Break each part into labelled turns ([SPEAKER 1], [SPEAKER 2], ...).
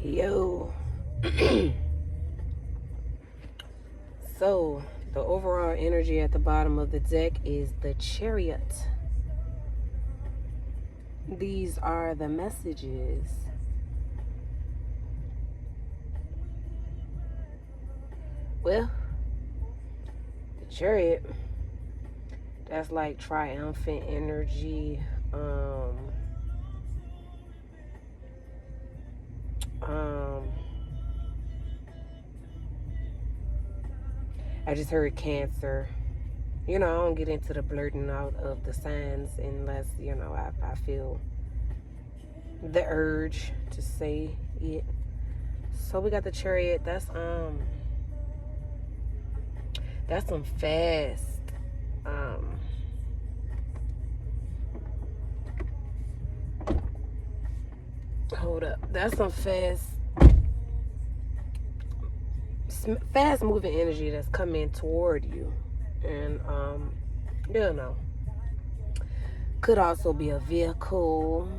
[SPEAKER 1] Yo. So, the overall energy at the bottom of the deck is the Chariot. These are the messages. Well, the Chariot, that's like triumphant energy. I just heard Cancer. I don't get into the blurting out of the signs unless, I feel the urge to say it. So we got the Chariot. That's some fast hold up. That's some fast moving energy that's coming toward you. And could also be a vehicle,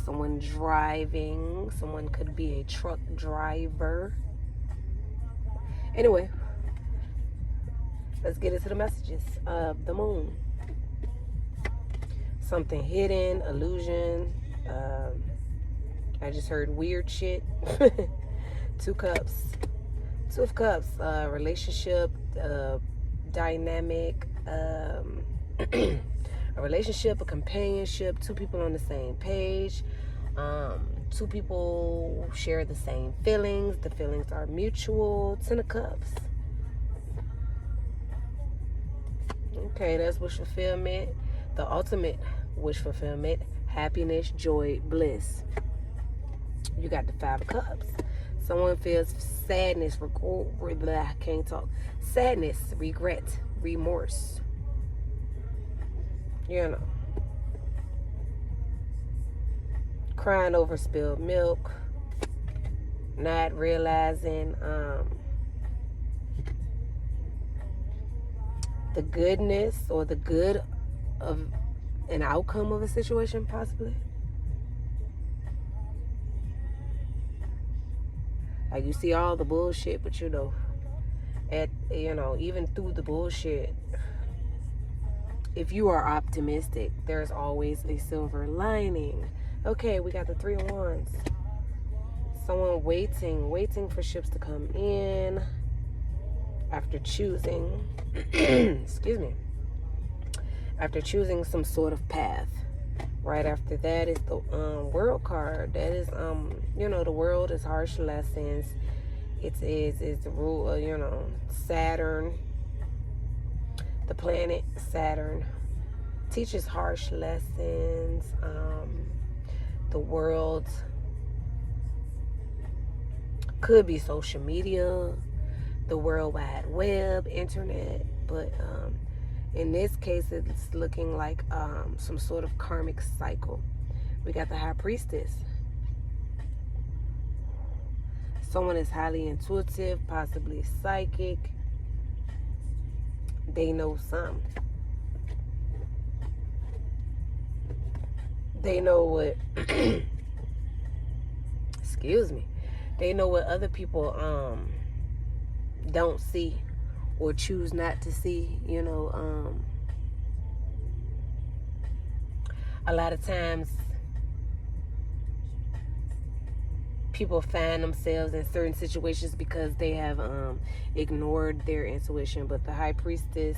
[SPEAKER 1] someone driving. Someone could be a truck driver. Anyway, let's get into the messages of the moon. Something hidden, illusion. I just heard weird shit. Two of Cups, relationship, dynamic, a relationship, a companionship, two people on the same page, two people share the same feelings, the feelings are mutual. 10 of Cups. Okay, that's wish fulfillment, the ultimate wish fulfillment, happiness, joy, bliss. You got the 5 of Cups. Someone feels sadness, I can't talk. Sadness, regret, remorse. Crying over spilled milk. Not realizing the goodness or the good of an outcome of a situation, possibly. Like, you see all the bullshit, but even through the bullshit, if you are optimistic, there's always a silver lining. Okay, we got the 3 of Wands. Someone waiting for ships to come in after choosing, excuse me, after choosing some sort of path. Right after that is the world card. That is, the world is harsh lessons. It's the rule, Saturn. The planet Saturn teaches harsh lessons. The world could be social media, the World Wide Web, internet, but in this case, it's looking like some sort of karmic cycle. We got the High Priestess. Someone is highly intuitive, possibly psychic. They know something. They know what, excuse me, they know what other people don't see or choose not to see. A lot of times people find themselves in certain situations because they have ignored their intuition. But the High Priestess,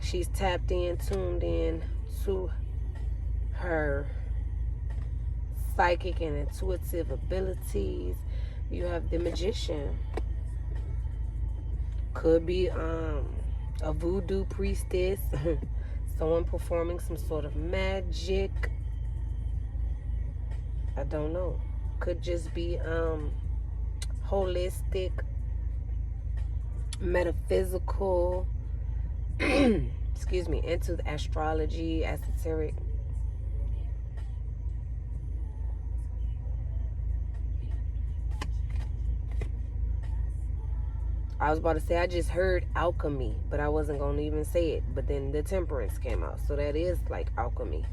[SPEAKER 1] she's tapped in, tuned in to her psychic and intuitive abilities. You have the Magician. Could be a voodoo priestess. Someone performing some sort of magic. I don't know. Could just be holistic, metaphysical, excuse me, into the astrology, esoteric. I was about to say, I just heard alchemy, but I wasn't going to even say it. But then the Temperance came out. So that is like alchemy.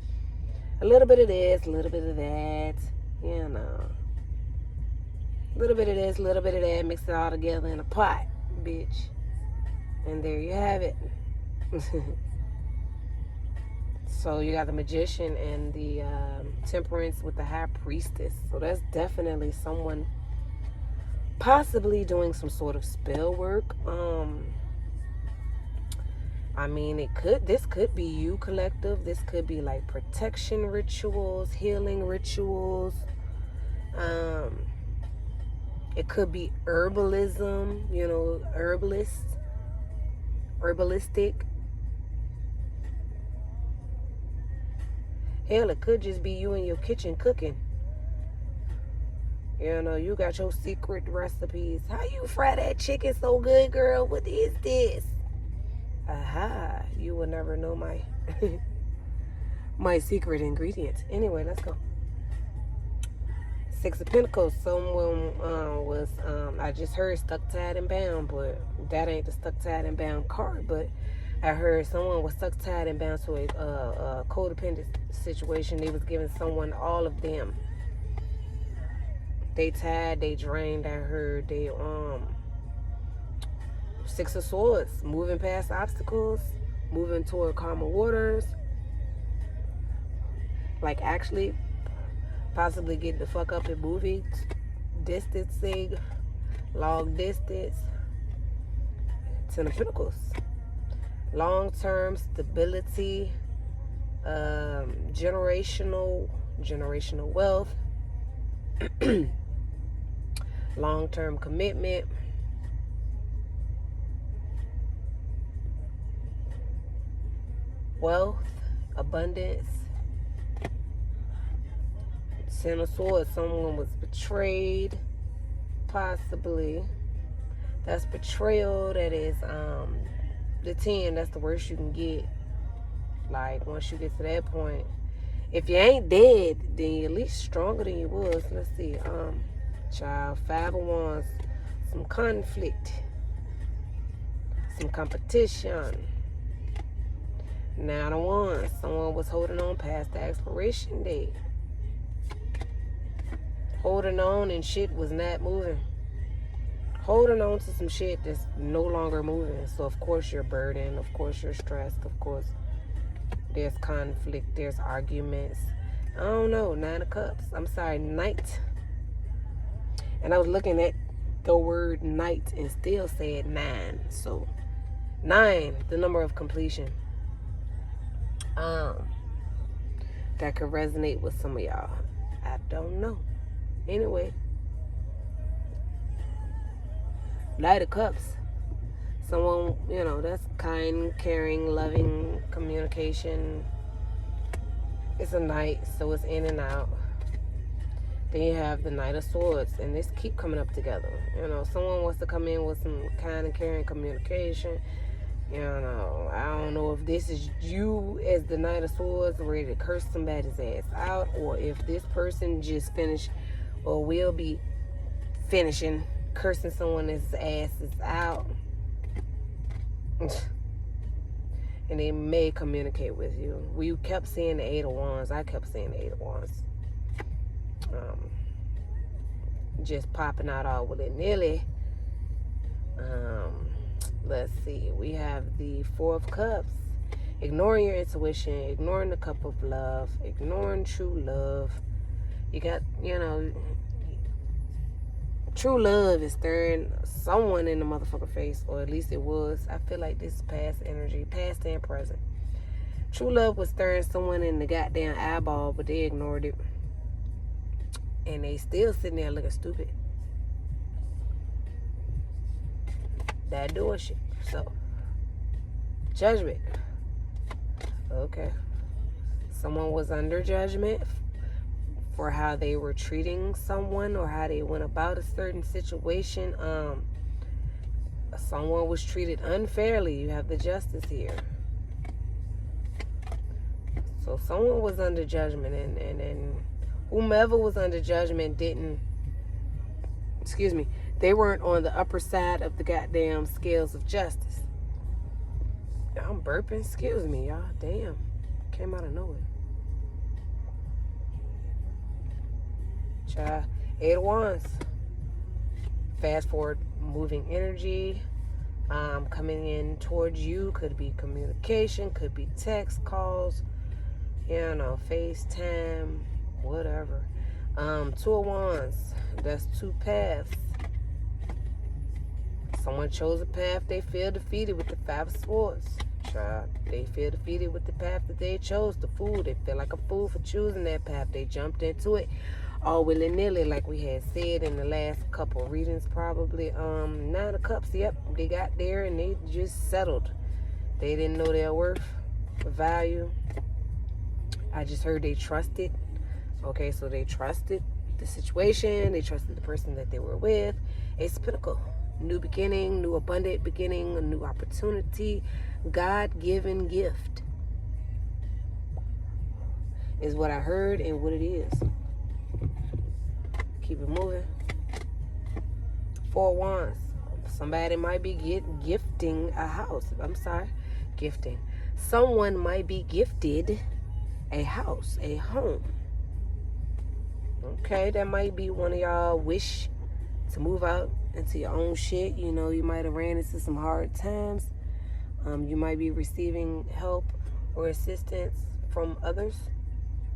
[SPEAKER 1] A little bit of this, a little bit of that, A little bit of this, a little bit of that, mix it all together in a pot, bitch. And there you have it. So you got the magician and the temperance with the high priestess. So that's definitely someone possibly doing some sort of spell work. I mean, this could be you, collective. This could be like protection rituals, healing rituals. It could be herbalism, herbalistic. Hell, it could just be you in your kitchen cooking. You got your secret recipes. How you fry that chicken so good, girl? What is this? Aha, you will never know my my secret ingredients. Anyway, let's go. Six of Pentacles. Someone was, I just heard stuck, tied, and bound, but that ain't the stuck, tied, and bound card. But I heard someone was stuck, tied, and bound to a codependent situation. They was giving someone all of them. They tied, they drained. I heard they Six of Swords, moving past obstacles, moving toward calmer waters. Like actually possibly getting the fuck up and moving, distancing, long distance. Ten of Pentacles. Long-term stability, generational wealth, long-term commitment. Wealth, abundance. Ten of Swords, someone was betrayed, possibly. That's betrayal. That is the 10. That's the worst you can get. Like, once you get to that point, if you ain't dead, then you're at least stronger than you was. Let's see. Child, 5 of Wands, some conflict, some competition. 9 of Wands, someone was holding on past the expiration date. Holding on and shit was not moving. Holding on to some shit that's no longer moving. So of course you're burdened. Of course you're stressed. Of course there's conflict. There's arguments. I don't know. 9 of Cups. I'm sorry, Knight. And I was looking at the word night and still said 9. So 9, the number of completion. That could resonate with some of y'all. I don't know. Anyway, Knight of Cups. Someone, that's kind, caring, loving communication. It's a knight, so it's in and out. Then you have the Knight of Swords, and this keep coming up together. Someone wants to come in with some kind and caring communication. I don't know if this is you as the Knight of Swords ready to curse somebody's ass out, or if this person just finished or will be finishing cursing someone's asses out. And they may communicate with you. We kept seeing the 8 of Wands. I kept seeing the 8 of Wands. Just popping out all willy-nilly. Let's see. We have the 4 of Cups. Ignoring your intuition. Ignoring the cup of love. Ignoring true love. You got, true love is staring someone in the motherfucker face, or at least it was. I feel like this is past energy, past and present. True love was staring someone in the goddamn eyeball, but they ignored it. And they still sitting there looking stupid. That doing shit. So, judgment. Okay. Someone was under judgment for how they were treating someone or how they went about a certain situation. Someone was treated unfairly. You have the Justice here. So someone was under judgment, and whomever was under judgment they weren't on the upper side of the goddamn scales of justice. I'm burping. Excuse me, y'all. Damn. Came out of nowhere. Child, 8 of Wands. fast forward moving energy coming in towards you. Could be communication, could be text, calls, FaceTime, whatever. Two of Wands, that's two paths. Someone chose a path they feel defeated with the Five of Swords. Child, they feel defeated with the path that they chose, the fool. They feel like a fool for choosing that path. They jumped into it all willy-nilly, like we had said in the last couple of readings probably. Nine of Cups, yep, they got there and they just settled. They didn't know their worth, value. I just heard they trusted. Okay, so they trusted the situation. They trusted the person that they were with. Ace of Pentacles. New beginning, new abundant beginning, a new opportunity, God-given gift is what I heard and what it is. Keep it moving. Four of Wands. Somebody might be gifting a house. Gifting. Someone might be gifted a house, a home. Okay, that might be one of y'all wish to move out into your own shit. You might have ran into some hard times. You might be receiving help or assistance from others.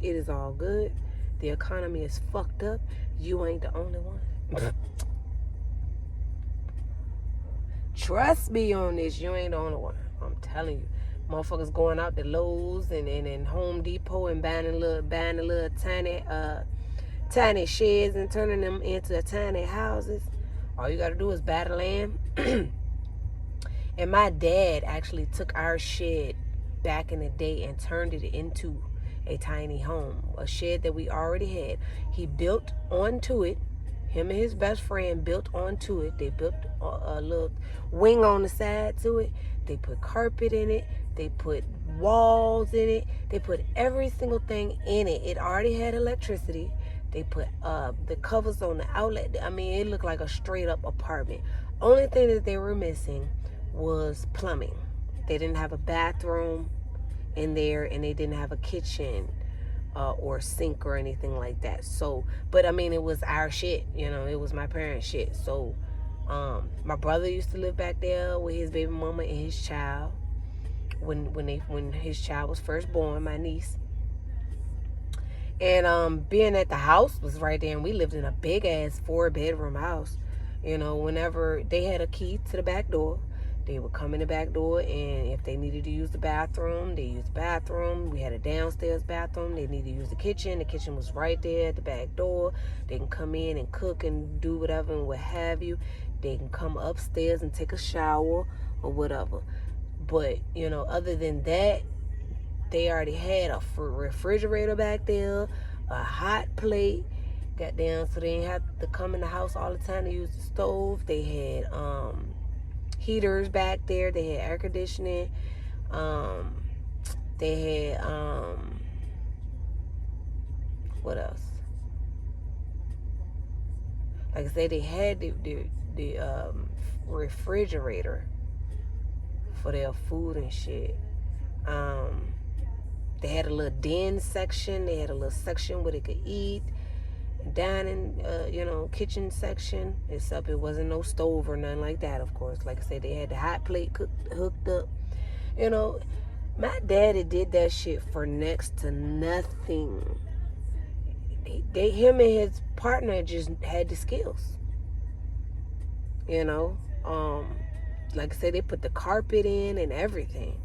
[SPEAKER 1] It is all good. The economy is fucked up. You ain't the only one. Trust me on this. You ain't the only one. I'm telling you. Motherfuckers going out to Lowe's and Home Depot and buying a little tiny sheds and turning them into tiny houses. All you gotta do is buy the land. And my dad actually took our shed back in the day and turned it into a tiny home, a shed that we already had. He built onto it. Him and his best friend built onto it. They built a little wing on the side to it. They put carpet in it. They put walls in it. They put every single thing in it. It already had electricity. They put the covers on the outlet. I mean, it looked like a straight up apartment. Only thing that they were missing was plumbing. They didn't have a bathroom in there, and they didn't have a kitchen or sink or anything like that. So, but I mean, it was our shit. It was my parents' shit. So, my brother used to live back there with his baby mama and his child. When his child was first born, my niece. And being at the house was right there, and we lived in a big ass 4-bedroom house. Whenever they had a key to the back door, they would come in the back door, and if they needed to use the bathroom, they used the bathroom. We had a downstairs bathroom. They needed to use the kitchen. The kitchen was right there at the back door. They can come in and cook and do whatever and what have you. They can come upstairs and take a shower or whatever. But, other than that, they already had a refrigerator back there, a hot plate, goddamn, so they didn't have to come in the house all the time to use the stove. They had heaters back there. They had air conditioning. They had what else? Like I said, they had the refrigerator for their food and shit. They had a little den section. They had a little section where they could eat. Dining, kitchen section. Except it wasn't no stove or nothing like that, of course. Like I said, they had the hot plate hooked up. My daddy did that shit for next to nothing. Him and his partner just had the skills. Like I said, they put the carpet in and everything.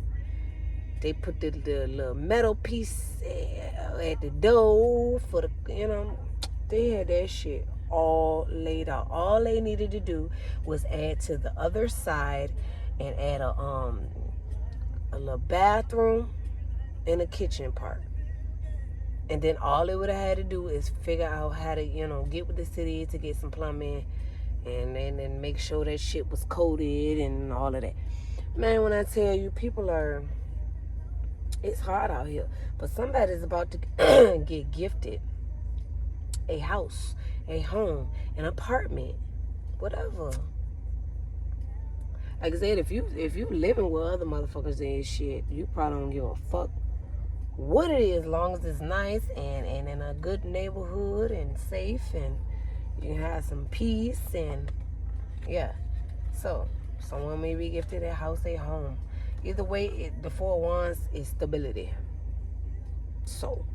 [SPEAKER 1] They put the little metal piece at the door for the, they had that shit all laid out. All they needed to do was add to the other side and add a little bathroom and a kitchen part. And then all they would have had to do is figure out how to, get with the city to get some plumbing and then make sure that shit was coated and all of that. Man, when I tell you, it's hard out here. But somebody's about to get gifted a house, a home, an apartment, whatever. Like I said, if you living with other motherfuckers and shit, you probably don't give a fuck what it is, as long as it's nice and in a good neighborhood and safe, and you can have some peace and Yeah. So, someone may be gifted a house, a home. Either way, the Four of Wands is stability. So,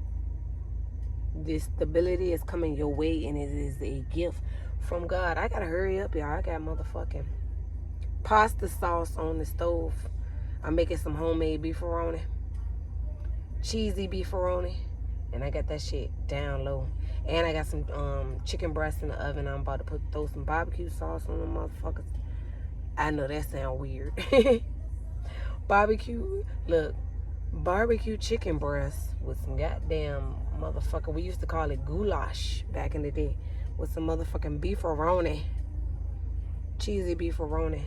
[SPEAKER 1] this stability is coming your way, and it is a gift from God. I gotta hurry up, y'all. I got motherfucking pasta sauce on the stove. I'm making some homemade beefaroni, cheesy beefaroni, and I got that shit down low. And I got some chicken breasts in the oven. I'm about to throw some barbecue sauce on them motherfuckers. I know that sound weird. Barbecue chicken breasts with some goddamn motherfucker. We used to call it goulash back in the day. With some motherfucking beefaroni. Cheesy beefaroni.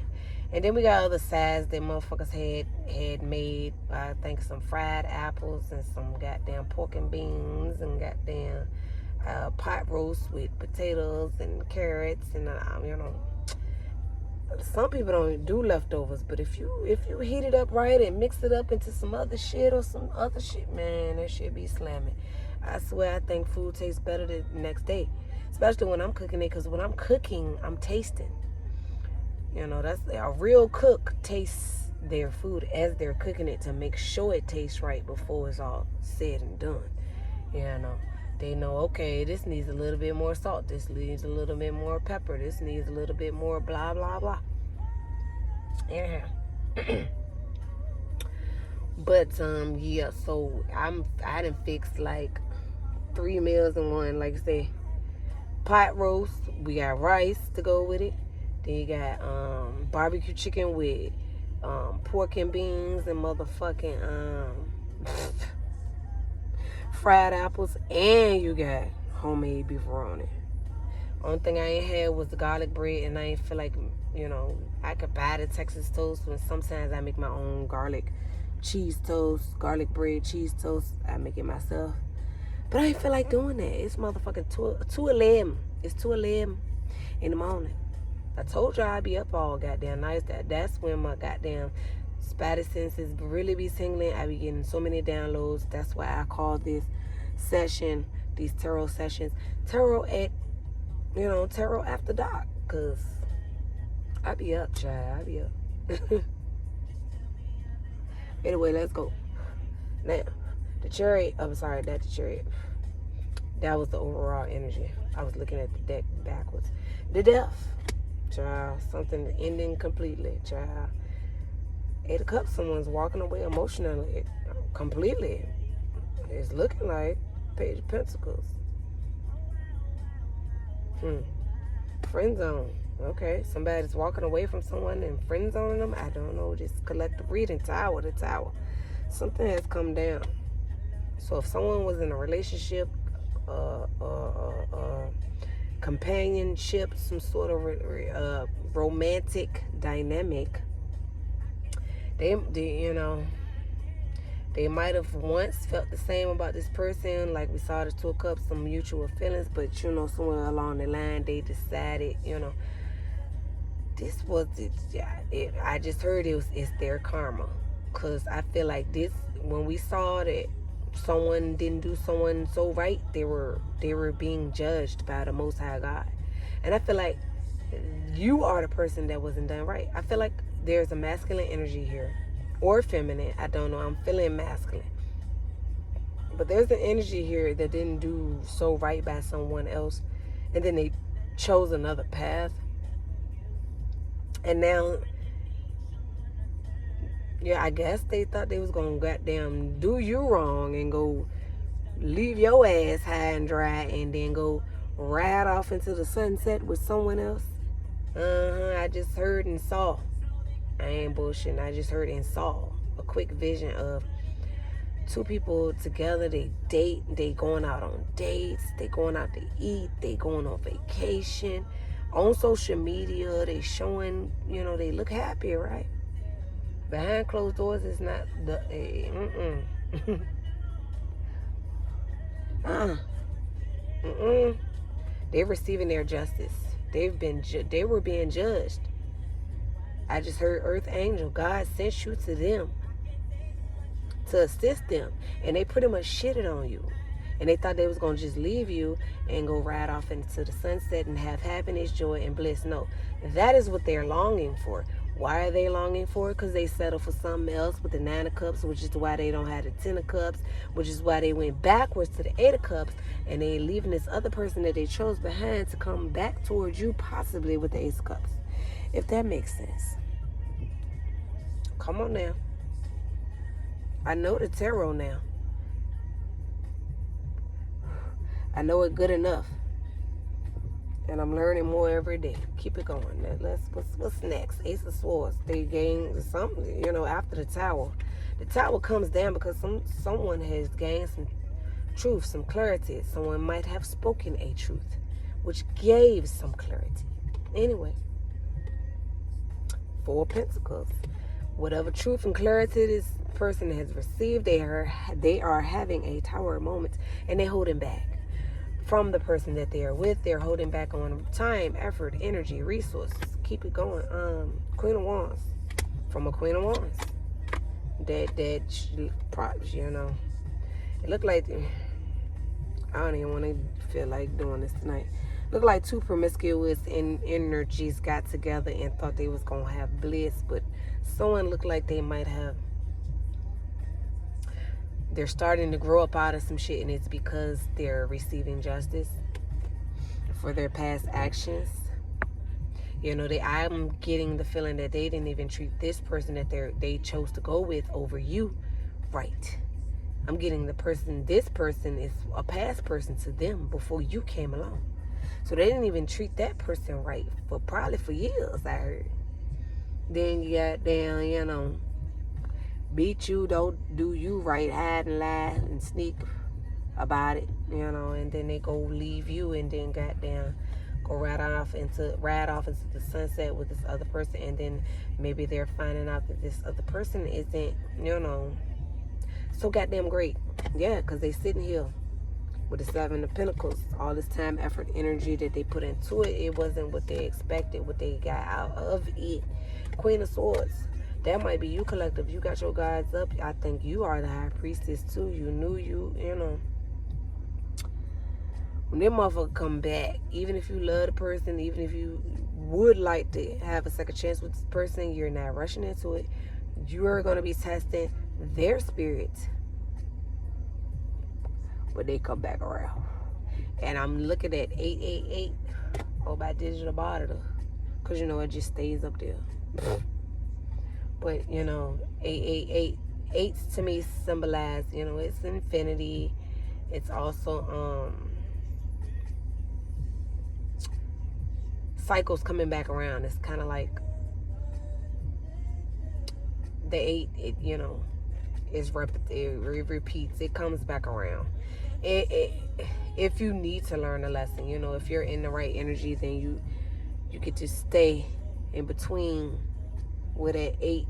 [SPEAKER 1] And then we got other sides that motherfuckers had made. I think some fried apples and some goddamn pork and beans and goddamn pot roast with potatoes and carrots and some people don't do leftovers, but if you heat it up right and mix it up into some other shit or some other shit, man, that shit be slamming. I swear, I think food tastes better the next day, especially when I'm cooking it, because when I'm cooking, I'm tasting. You know, that's a real cook tastes their food as they're cooking it to make sure it tastes right before it's all said and done. You know, they know, okay, this needs a little bit more salt, this needs a little bit more pepper, this needs a little bit more blah blah blah. Yeah. But yeah, so I done fixed like 3 meals in one. Like I say, pot roast, we got rice to go with it. Then you got barbecue chicken with pork and beans and motherfucking fried apples, and you got homemade beefaroni. Only thing I ain't had was the garlic bread, and I ain't feel like, you know, I could buy the Texas toast, and sometimes I make my own garlic cheese toast, garlic bread cheese toast. I make it myself. But I ain't feel like doing that. It's motherfucking 2:11. It's 2:11 in the morning. I told y'all I'd be up all goddamn night. That's when my goddamn spidey senses really be tingling. I be getting so many downloads. That's why I call this session, these tarot sessions, tarot after dark. Cause I be up, child. I be up. Anyway, let's go. Now, the chariot. I'm sorry, that's the chariot. That was the overall energy. I was looking at the deck backwards. The death, child. Something ending completely, child. 8 of Cups. Someone's walking away emotionally, completely. It's looking like Page of Pentacles. Friend zone. Okay, somebody's walking away from someone and friend zoning them. I don't know. Just collective reading. Tower to tower. Something has come down. So if someone was in a relationship, companionship, some sort of romantic dynamic, they might have once felt the same about this person, like we saw the 2 of Cups, some mutual feelings, but somewhere along the line they decided, this was it. I just heard it's their karma, because I feel like this, when we saw that someone didn't do someone so right, they were being judged by the Most High God. And I feel like you are the person that wasn't done right. I feel like there's a masculine energy here, or feminine, I don't know. I'm feeling masculine, but there's an energy here that didn't do so right by someone else, and then they chose another path, and now, I guess they thought they was gonna goddamn do you wrong and go leave your ass high and dry and then go ride off into the sunset with someone else. I just heard and saw. I ain't bullshitting. I just heard and saw a quick vision of 2 people together. They date. They going out on dates. They going out to eat. They going on vacation. On social media, they showing, they look happy, right? Behind closed doors is not the They're receiving their justice. They were being judged. I just heard Earth Angel. God sent you to them to assist them, and they pretty much shitted on you. And they thought they was going to just leave you and go ride off into the sunset and have happiness, joy, and bliss. No, that is what they're longing for. Why are they longing for it? Because they settled for something else with the 9 of Cups, which is why they don't have the 10 of Cups, which is why they went backwards to the 8 of Cups, and they leaving this other person that they chose behind to come back towards you, possibly with the Ace of Cups. If that makes sense. Come on now. I know the tarot now. I know it good enough. And I'm learning more every day. Keep it going. What's next? Ace of Swords. They gain something, after the Tower. The Tower comes down because someone has gained some truth, some clarity. Someone might have spoken a truth, which gave some clarity. Anyway, 4 of Pentacles. Whatever truth and clarity this person has received, they are having a Tower moment, and they're holding back from the person that they are with. They're holding back on time, effort, energy, resources. Keep it going. Queen of Wands. From a Queen of Wands. That props, It looked like, I don't even want to feel like doing this tonight. Looked like 2 promiscuous energies got together and thought they was going to have bliss, but someone looked like they might have, they're starting to grow up out of some shit, and it's because they're receiving justice for their past actions. I'm getting the feeling that they didn't even treat this person that they chose to go with over you right. I'm getting this person is a past person to them before you came along. So they didn't even treat that person right probably for years, I heard. Then you got down, beat you, don't do you right, hide and lie and sneak about it, and then they go leave you, and then goddamn go ride off into the sunset with this other person, and then maybe they're finding out that this other person isn't, so goddamn great. Yeah, because they sitting here with the 7 of Pentacles. All this time, effort, energy that they put into it, it wasn't what they expected, what they got out of it. Queen of Swords. That might be you, collective. You got your guards up. I think you are the high priestess too. You knew when them motherfuckers come back, even if you love the person, even if you would like to have a second chance with this person, you're not rushing into it. You're going to be testing their spirit. But they come back around. And I'm looking at 888 by digital barter. Because, it just stays up there. But, 888, 8s to me symbolize, it's infinity. It's also cycles coming back around. It's kind of like the 8, it repeats. It comes back around. If you need to learn a lesson, if you're in the right energy, then you get to stay in between where that 8,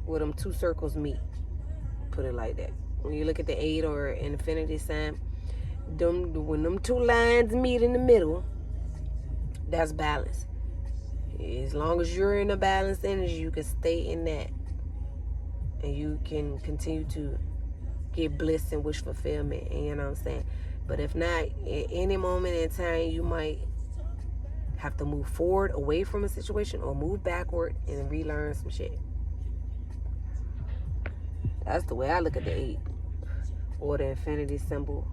[SPEAKER 1] where them 2 circles meet. Put it like that. When you look at the 8 or infinity sign, when them 2 lines meet in the middle, that's balance. As long as you're in a balanced energy, you can stay in that, and you can continue to get bliss and wish fulfillment. And you know what I'm saying? But if not, at any moment in time, you might have to move forward away from a situation, or move backward and relearn some shit. That's the way I look at the 8 or the infinity symbol.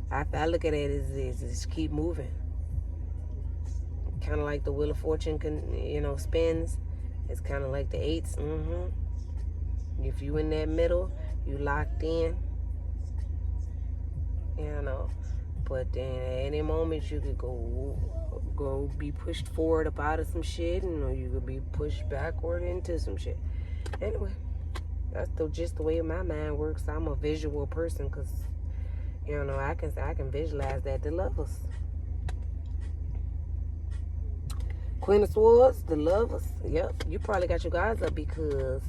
[SPEAKER 1] I look at it as just keep moving. Kind of like the Wheel of Fortune spins. It's kind of like the 8s. If you in that middle, you locked in. But then at any moment you could go be pushed forward up out of some shit, and you could be pushed backward into some shit. Anyway, that's just the way my mind works. I'm a visual person, because I can visualize that. The Lovers. Queen of Swords, the Lovers. Yep, you probably got your guys up because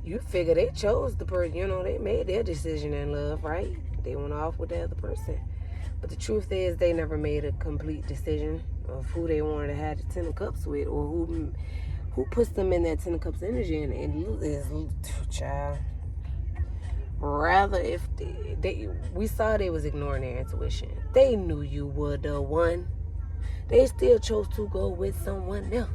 [SPEAKER 1] you figure they chose the person. They made their decision in love, right? They went off with the other person. But the truth is, they never made a complete decision of who they wanted to have the 10 of Cups with, or who puts them in that 10 of Cups energy. And child, Rather, if we saw they was ignoring their intuition. They knew you were the one. They still chose to go with someone else,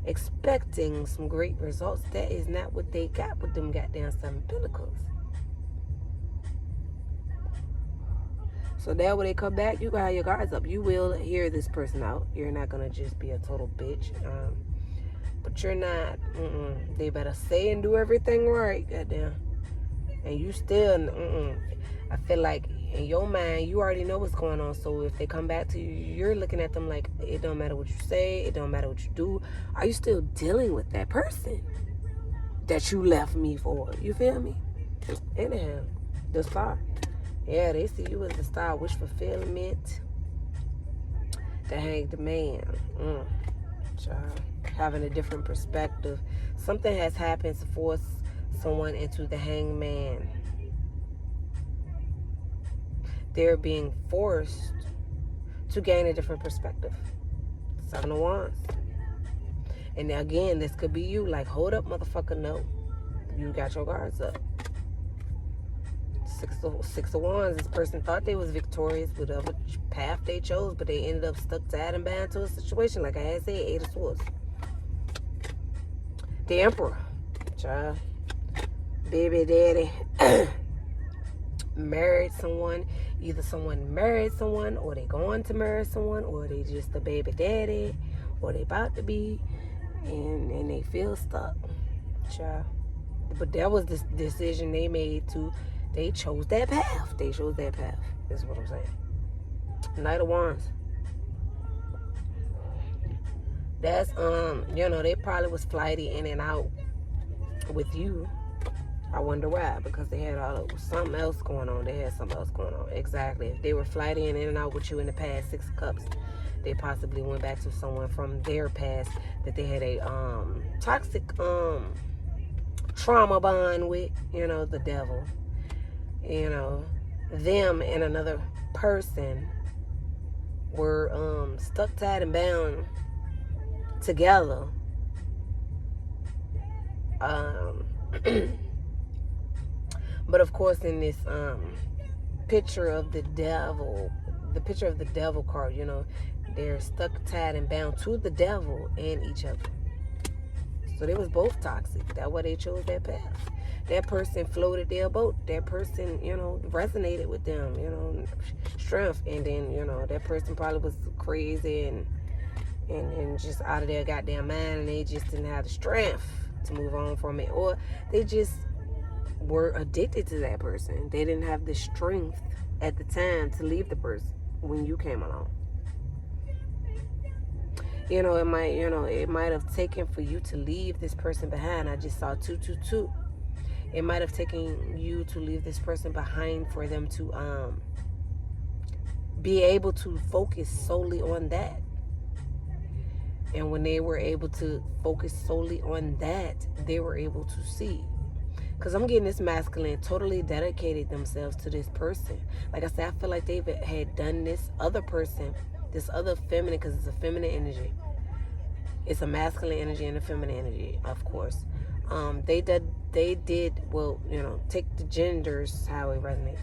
[SPEAKER 1] expecting some great results. That is not what they got with them goddamn 7 Pentacles. So that when they come back, you gotta have your guards up. You will hear this person out. You're not gonna just be a total bitch. But you're not. They better say and do everything right, goddamn. And you still. I feel like in your mind, you already know what's going on. So if they come back to you, you're looking at them like it don't matter what you say, it don't matter what you do. Are you still dealing with that person that you left me for? You feel me? Anyhow, the star. Yeah, they see you as the star. Wish fulfillment. The Hanged Man. Child. Having a different perspective. Something has happened to force someone into the Hanged Man. They're being forced to gain a different perspective. 7 of Wands. And again, this could be you. Like, hold up, motherfucker, no. You got your guards up. Six of Wands. This person thought they was victorious with whatever path they chose, but they ended up stuck, tied, and bound to a situation. Like I had said, 8 of Swords. The Emperor. Child. Baby daddy. Married someone. Either someone married someone, or they going to marry someone, or they just a baby daddy, or they about to be, and they feel stuck. Child. But that was the decision they made to. They chose that path. They chose that path. That's what I'm saying. Knight of Wands. That's, they probably was flighty in and out with you. I wonder why. Because they had something else going on. They had something else going on. Exactly. If they were flighty in and out with you in the past, 6 of Cups, they possibly went back to someone from their past that they had a toxic trauma bond with, the devil. Them and another person were stuck, tied, and bound together. But of course, in this picture of the devil card, they're stuck, tied, and bound to the devil and each other. So they was both toxic. That's why they chose that path. That person floated their boat. That person, resonated with them, strength. And then, that person probably was crazy and just out of their goddamn mind, and they just didn't have the strength to move on from it. Or they just were addicted to that person. They didn't have the strength at the time to leave the person when you came along. It might have taken for you to leave this person behind. I just saw 222. It might have taken you to leave this person behind for them to be able to focus solely on that. And when they were able to focus solely on that, they were able to see. Because I'm getting this masculine totally dedicated themselves to this person. Like I said, I feel like they had done this other person, this other feminine, because it's a feminine energy. It's a masculine energy and a feminine energy, of course. They did, take the genders, how it resonates.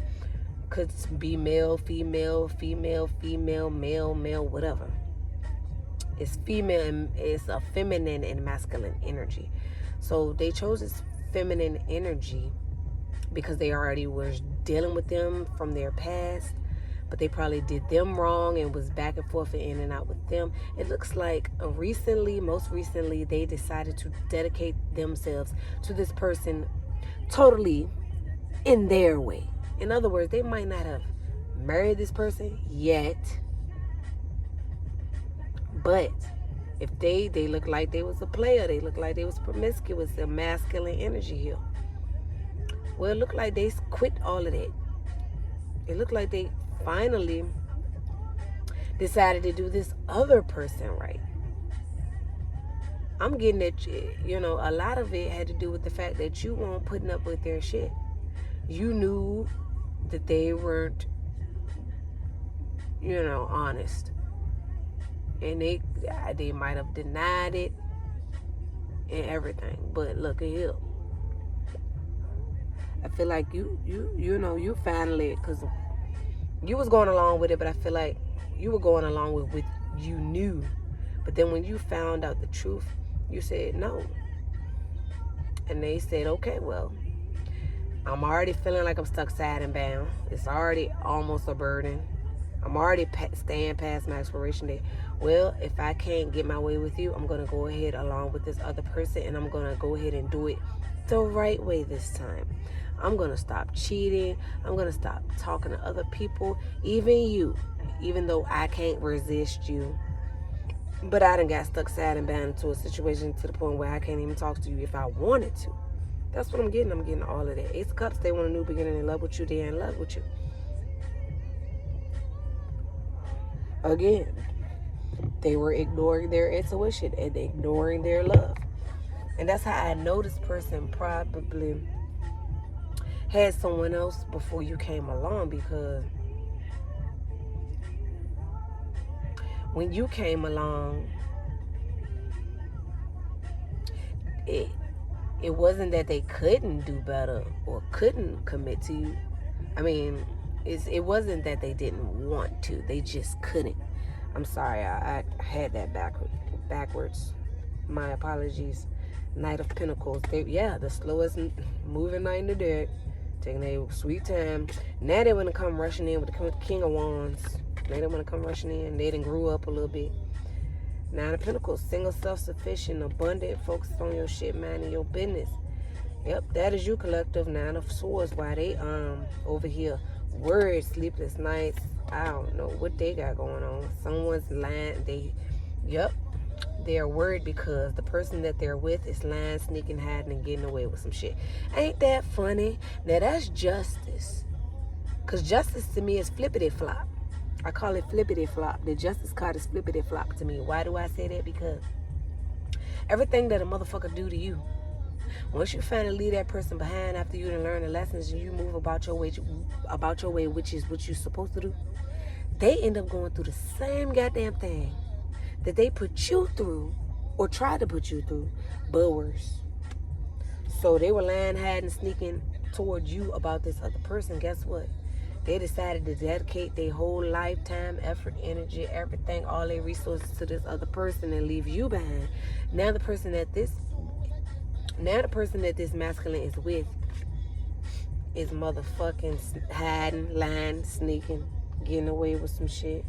[SPEAKER 1] Could be male, female, male, whatever. It's female, and it's a feminine and masculine energy. So they chose this feminine energy because they already were dealing with them from their past, but they probably did them wrong and was back and forth and in and out with them. It looks like most recently, they decided to dedicate themselves to this person totally in their way. In other words, they might not have married this person yet, but if they look like they was a player, they look like they was promiscuous, a masculine energy here. Well, it looked like they quit all of that. It looked like they finally decided to do this other person right. I'm getting that, a lot of it had to do with the fact that you weren't putting up with their shit. You knew that they weren't, honest. And they might have denied it and everything. But look at here. I feel like you finally, because you was going along with it, but I feel like you were going along with what you knew. But then when you found out the truth, you said no. And they said, okay, well, I'm already feeling like I'm stuck sad and bound. It's already almost a burden. I'm already staying past my expiration date. Well, if I can't get my way with you, I'm going to go ahead along with this other person, and I'm going to go ahead and do it the right way this time. I'm going to stop cheating. I'm going to stop talking to other people, even you, even though I can't resist you. But I done got stuck sad and bound into a situation to the point where I can't even talk to you if I wanted to. That's what I'm getting. I'm getting all of that. Ace of Cups, they want a new beginning. In love with you. They're in love with you. Again, they were ignoring their intuition and ignoring their love. And that's how I know this person probably had someone else before you came along, because when you came along, it wasn't that they couldn't do better or couldn't commit to you. I mean, it wasn't that they didn't want to. They just couldn't. I'm sorry, I had that backwards. My apologies. Knight of Pentacles. The slowest moving knight in the deck. Taking a sweet time. Now they want to come rushing in with the King of Wands. Now they want to come rushing in. They done grew up a little bit. Nine of Pentacles. Single, self-sufficient, abundant, focused on your shit, minding your business. Yep, that is you, collective. Nine of Swords. Why they over here worried, sleepless nights. I don't know what they got going on. Someone's lying. They're worried because the person that they're with is lying, sneaking, hiding, and getting away with some shit. Ain't that funny? Now that's justice. Because justice to me is flippity flop. I call it flippity flop. The justice card is flippity flop to me. Why do I say that? Because everything that a motherfucker do to you, once you finally leave that person behind after you done learn the lessons and you move about your way, which is what you're supposed to do, they end up going through the same goddamn thing that they put you through or tried to put you through, but worse. So they were lying, hiding, sneaking towards you about this other person. Guess what? They decided to dedicate their whole lifetime, effort, energy, everything, all their resources to this other person and leave you behind. Now the person that this masculine is with is motherfucking hiding, lying, sneaking, getting away with some shit.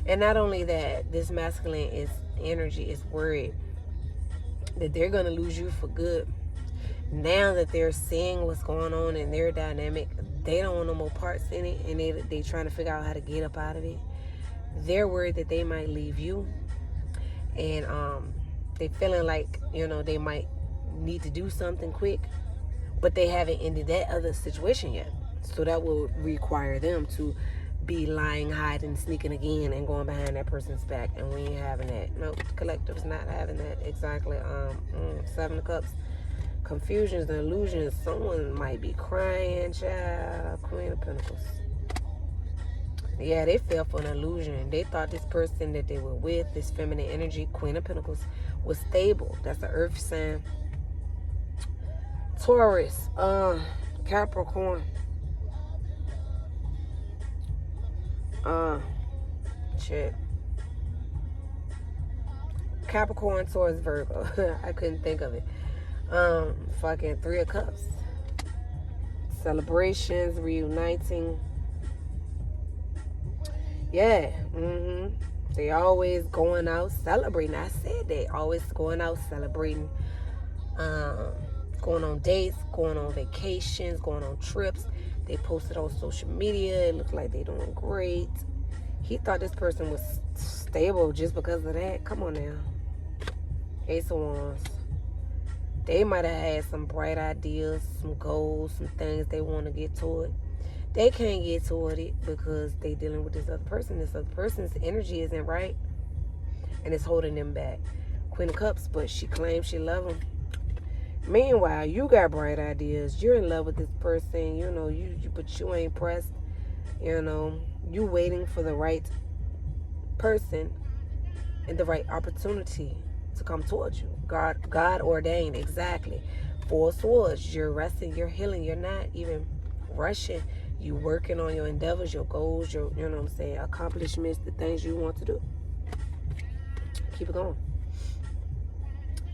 [SPEAKER 1] And not only that, this masculine energy is worried that they're going to lose you for good. Now that they're seeing what's going on in their dynamic, they don't want no more parts in it, and they trying to figure out how to get up out of it. They're worried that they might leave you, and they feeling like, they might need to do something quick, but they haven't ended that other situation yet. So that will require them to be lying, hiding, sneaking again, and going behind that person's back. And we ain't having that. No, the collective's not having that. Exactly. Seven of Cups. Confusions and illusions. Someone might be crying, child. Queen of Pentacles. Yeah, they fell for an illusion. They thought this person that they were with, this feminine energy, Queen of Pentacles, was stable. That's an earth sign. Taurus. Capricorn. Shit. Capricorn, Taurus, Virgo. I couldn't think of it. Fucking Three of Cups. Celebrations, reuniting. Yeah. They always going out celebrating. I said they always going out celebrating. Going on dates, going on vacations, going on trips. They posted on social media. It looked like they doing great. He thought this person was stable just because of that. Come on now. Ace of Wands. They might have had some bright ideas, some goals, some things they want to get toward. They can't get toward it because they dealing with this other person. This other person's energy isn't right, and it's holding them back. Queen of Cups, but she claims she love him. Meanwhile, you got bright ideas. You're in love with this person, but you ain't pressed. You waiting for the right person and the right opportunity to come towards you. God ordained, exactly. Four of Swords, you're resting, you're healing, you're not even rushing. You working on your endeavors, your goals, your, you know what I'm saying, accomplishments, the things you want to do. Keep it going.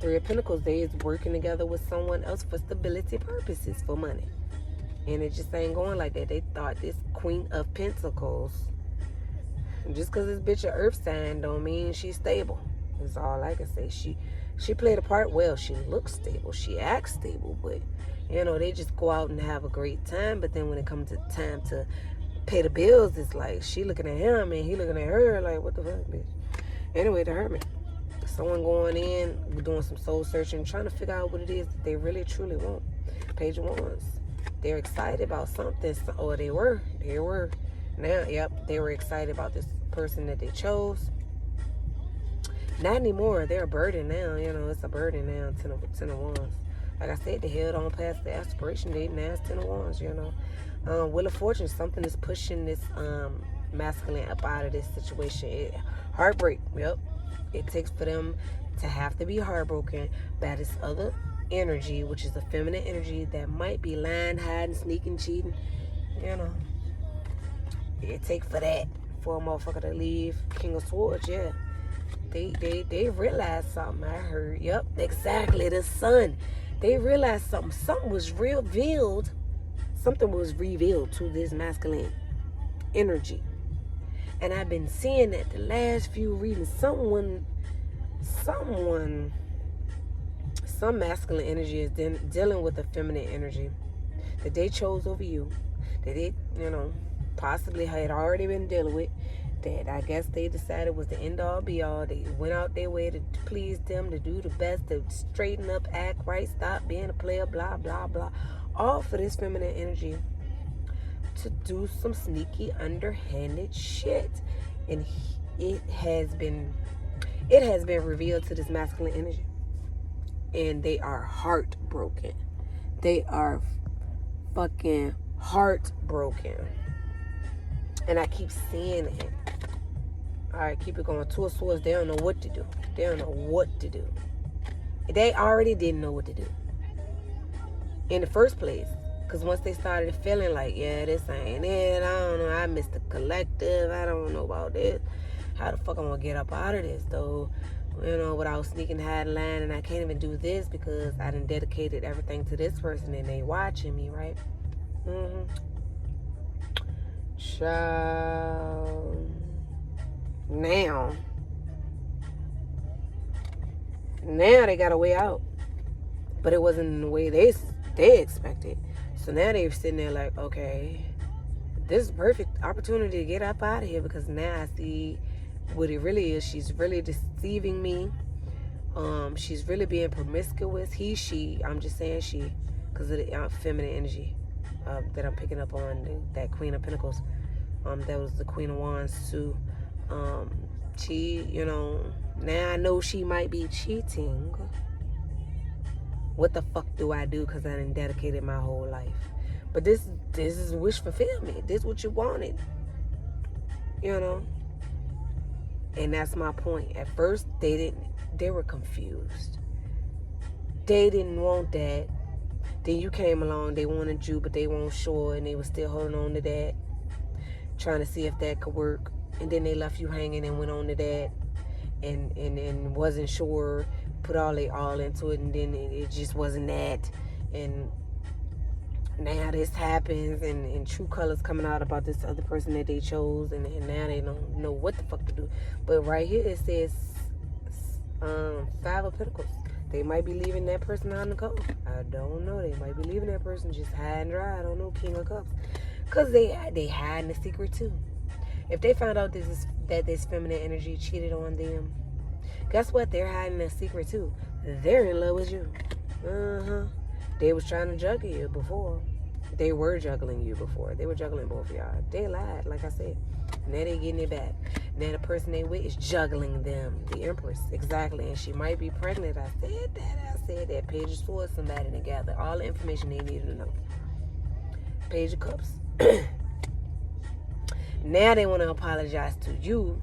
[SPEAKER 1] Three of Pentacles, they is working together with someone else for stability purposes, for money. And it just ain't going like that. They thought this Queen of Pentacles, just because this bitch a earth sign don't mean she's stable. That's all I can say. She played a part well. She looks stable. She acts stable. But, you know, they just go out and have a great time. But then when it comes to time to pay the bills, it's like she looking at him and he looking at her like, what the fuck, bitch? Anyway, the Hermit. Someone going in, doing some soul searching, trying to figure out what it is that they really, truly want. Page of Wands. They're excited about something. Or they were. Now, yep, they were excited about this person that they chose. Not anymore. They're a burden now. You know, it's a burden now. Ten of Wands. Like I said, they held on past the expiration date. Now it's Ten of Wands, you know. Wheel of Fortune, something is pushing this masculine up out of this situation. Heartbreak, yep. It takes for them to have to be heartbroken by this other energy, which is the feminine energy that might be lying, hiding, sneaking, cheating, you know. It takes for that for a motherfucker to leave. King of Swords, yeah. They realized something. I heard, yep, exactly, the Sun. They realized something. Something was revealed. Something was revealed to this masculine energy. And I've been seeing that the last few readings. Some masculine energy is dealing with the feminine energy that they chose over you. That they, you know, possibly had already been dealing with. That I guess they decided was the end all be all. They went out their way to please them, to do the best, to straighten up, act right, stop being a player, blah, blah, blah. All for this feminine energy to do some sneaky, underhanded shit. And it has been revealed to this masculine energy. And they are heartbroken. They are fucking heartbroken. And I keep seeing it. Alright, keep it going. Two of Swords, they don't know what to do. They don't know what to do. They already didn't know what to do in the first place. Because once they started feeling like, yeah, this ain't it. I don't know. I missed the collective. I don't know about this. How the fuck I'm going to get up out of this, though? You know, without sneaking, hiding, lying. And I can't even do this because I done dedicated everything to this person and they watching me, right? Child. Now they got a way out. But it wasn't in the way they expected. So now they're sitting there like, okay, this is a perfect opportunity to get up out of here because now I see what it really is. She's really deceiving me. She's really being promiscuous. He, she, I'm just saying she, because of the feminine energy that I'm picking up on, that Queen of Pentacles. That was the Queen of Wands too. She, you know, now I know she might be cheating. What the fuck do I do? Because I done dedicated my whole life. But this is wish fulfillment. This is what you wanted. You know? And that's my point. At first, they were confused. They didn't want that. Then you came along, they wanted you, but they weren't sure, and they were still holding on to that, trying to see if that could work. And then they left you hanging and went on to that, and wasn't sure, put all into it, and then it just wasn't that. And now this happens, and true colors coming out about this other person that they chose, and now they don't know what the fuck to do. But right here it says Five of Pentacles. They might be leaving that person out in the cold. I don't know. They might be leaving that person just high and dry. I don't know. King of Cups. Because they hiding the secret too. If they found out that this feminine energy cheated on them, guess what? They're hiding a secret too. They're in love with you. They was trying to juggle you before. They were juggling you before. They were juggling both of y'all. They lied, like I said. Now they getting it back. Now the person they with is juggling them. The Empress, exactly. And she might be pregnant. I said that. Page of Swords, somebody together. All the information they needed to know. Page of Cups. Now they want to apologize to you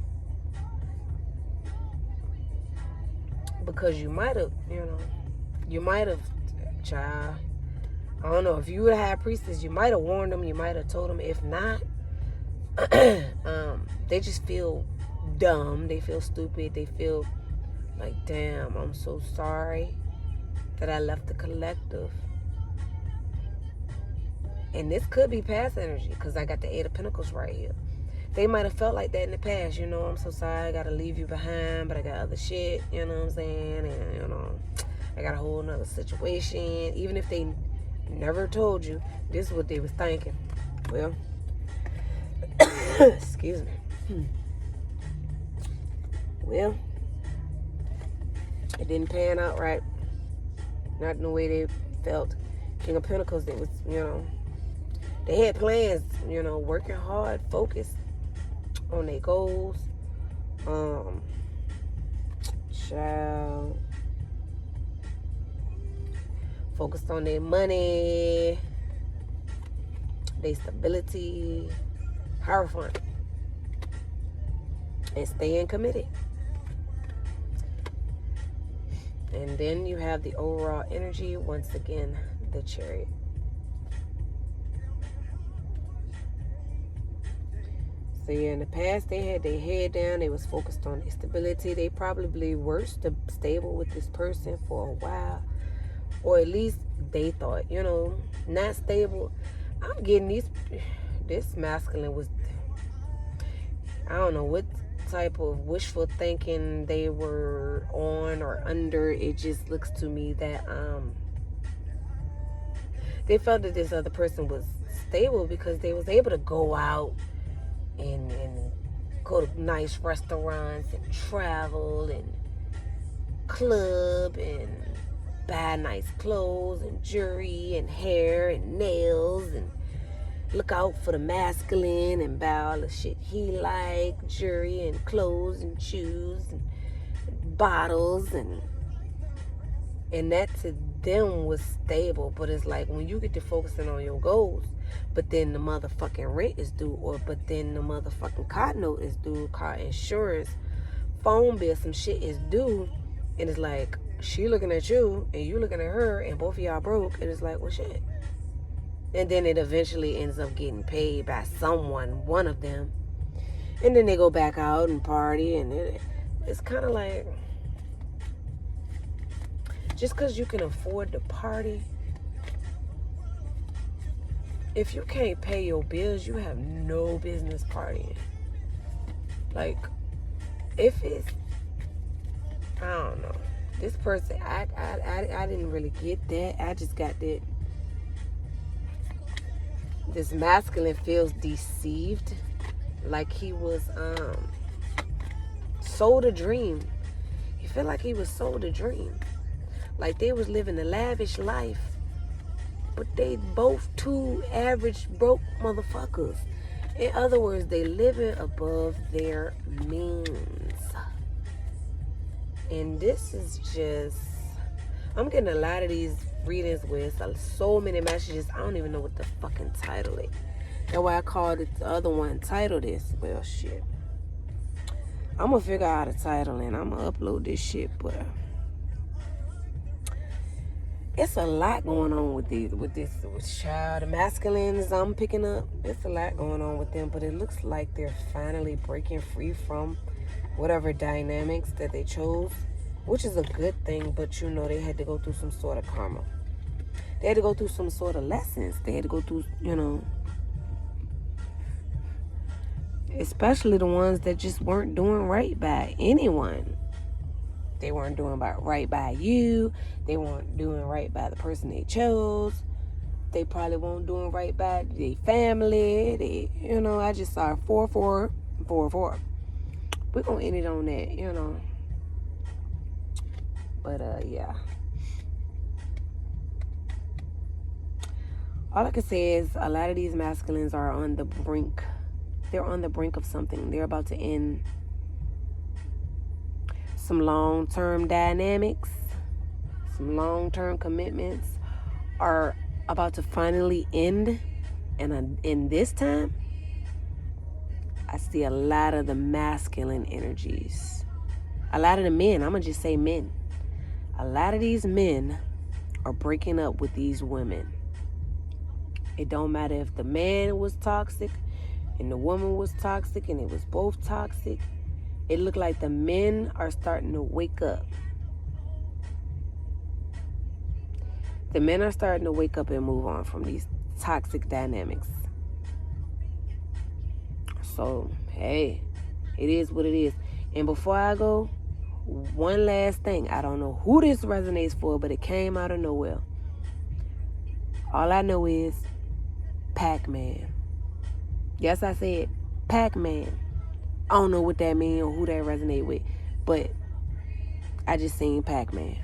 [SPEAKER 1] because you might have child. I don't know. If you would have had priestess, you might have warned them. You might have told them. If not, they just feel dumb. They feel stupid. They feel like, damn, I'm so sorry that I left the collective. And this could be past energy because I got the Eight of Pentacles right here. They might have felt like that in the past. You know, I'm so sorry, I got to leave you behind, but I got other shit, you know what I'm saying? And, you know, I got a whole nother situation. Even if they never told you, this is what they was thinking. Well, excuse me. Well, it didn't pan out right. Not in the way they felt. King of Pentacles, they was, you know, they had plans, you know, working hard, focused on their goals. Child. Focused on their money, their stability, having fun, and staying committed. And then you have the overall energy, once again, the Chariot. So yeah, in the past, they had their head down. They was focused on their stability. They probably were stable with this person for a while. Or at least they thought, you know, not stable. I'm getting this masculine was, I don't know what type of wishful thinking they were on or under. It just looks to me that they felt that this other person was stable because they was able to go out and go to nice restaurants and travel and club and buy nice clothes and jewelry and hair and nails and look out for the masculine and buy all the shit he like, jewelry and clothes and shoes and bottles, and that to them was stable. But it's like when you get to focusing on your goals, but then the motherfucking rent is due, but then the motherfucking car note is due, car insurance, phone bill, some shit is due, and it's like she looking at you and you looking at her and both of y'all broke, and it's like, well, shit. And then it eventually ends up getting paid by someone, one of them, and then they go back out and party, and it's kind of like, just because you can afford to party, if you can't pay your bills, you have no business partying. Like, if it's, I don't know, this person, I didn't really get that. I just got that this masculine feels deceived, like he was sold a dream. He felt like he was sold a dream, like they was living a lavish life, but they both two average broke motherfuckers. In other words, they living above their means. And this is just, I'm getting a lot of these readings with so many messages, I don't even know what the fucking title is. That's why I called it the other one, title this. Well, shit, I'm gonna figure out a title and I'm gonna upload this shit. But it's a lot going on with child, the masculines I'm picking up. It's a lot going on with them, but it looks like they're finally breaking free from whatever dynamics that they chose, which is a good thing. But you know, they had to go through some sort of karma. They had to go through some sort of lessons. They had to go through, you know, especially the ones that just weren't doing right by anyone. They weren't doing right by you. They weren't doing right by the person they chose. They probably weren't doing right by their family. They, you know, I just saw 4-4, 4-4. We're going to end it on that, you know. But, yeah. All I can say is a lot of these masculines are on the brink. They're on the brink of something. They're about to end some long-term dynamics. Some long-term commitments are about to finally end. And in this time, I see a lot of the masculine energies. A lot of the men, I'm going to just say men. A lot of these men are breaking up with these women. It don't matter if the man was toxic and the woman was toxic and it was both toxic. It looked like the men are starting to wake up. The men are starting to wake up and move on from these toxic dynamics. So, hey, it is what it is. And before I go, one last thing. I don't know who this resonates for, but it came out of nowhere. All I know is Pac-Man. Yes, I said Pac-Man. I don't know what that means or who that resonate with, but I just seen Pac-Man.